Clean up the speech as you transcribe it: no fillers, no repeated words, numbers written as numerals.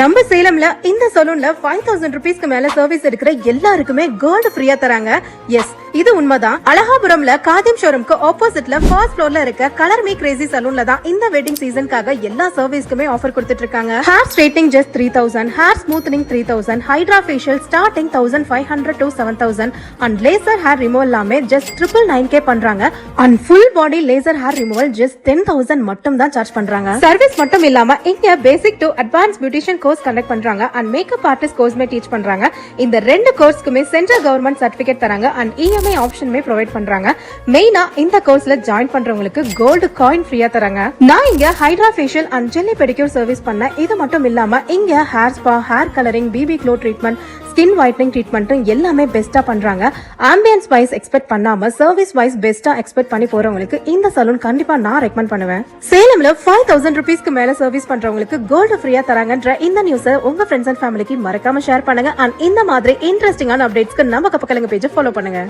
நம்ம சேலம்ல இந்த சலூன்ல 5000 ரூபீஸ்க்கு மேல சர்வீஸ் எடுக்கிற எல்லாருக்குமே கோல்டு ஃப்ரீயா தராங்க. எஸ், இது உண்மைதான். அழகாபுரம்ல காதிம் ஷோரூம்க்கு ஆப்போசிட்ல ஃபர்ஸ்ட் ஃப்ளோர்ல இருக்க கலர் மீ கிரேசி சலூன்ல தான் இந்த வெட்டிங் சீசனுக்காக எல்லா சர்வீஸ்க்குமே ஆஃபர் கொடுத்துட்டு இருக்காங்க. Hair straightening just 3000, hair smoothening 3000, hydra facial starting 1500 to 7000 and laser hair removal எல்லாமே ஜஸ்ட் 999 பண்றாங்க. And full body laser hair removal just 10000 மட்டும் தான் சார்ஜ் பண்றாங்க. சர்வீஸ் மட்டும் இல்லாம இங்க basic to advance beautician course conduct பண்றாங்க அண்ட் மேக்கப் ஆர்டிஸ்ட் கோர்ஸ்மே டீச் பண்றாங்க. இந்த ரெண்டு கோர்ஸ்க்குமே சென்ட்ரல் கவர்மெண்ட் சர்டிபிகேட் தராங்க அண்ட் இஎம்ஐ ஆப்ஷனுமே ப்ரொவைட் பண்றாங்க. மெயினா இந்த கோர்ஸ்ல ஜாயின் பண்றவங்களுக்கு கோல்டு காயின் ஃப்ரீயா தராங்க. நான் இங்க hydra facial and jelly pedicure service பண்ண. இது மட்டும் இல்லாம இங்க hair spa, hair colouring, BB glow treatment, skin whitening treatment எல்லாமே பெஸ்டா பண்றாங்க. ஆம்பியன்ஸ் வைஸ் எக்ஸ்பெக்ட் பண்ணாம சர்வீஸ் வைஸ் பெஸ்டா எக்ஸ்பெக்ட் பண்ணி போறவங்களுக்கு இந்த சலூன் கண்டிப்பா நான் ரெக்கமெண்ட் பண்ணுவேன். சேலம்ல 5000 ரூபீஸ்க்கு மேல சர்வீஸ் பண்றவங்களுக்கு கோல்டு ஃப்ரீயா தராங்கன்ற இந்த நியூஸை உங்க ஃப்ரெண்ட்ஸ் அண்ட் ஃபேமிலிக்கு மறக்காம ஷேர் பண்ணுங்க. அண்ட் இந்த மாதிரி இன்ட்ரெஸ்டிங்கான அப்டேட்ஸ்க்கு நம்ம கப்பக்கலங்க பேஜை ஃபாலோ பண்ணுங்க.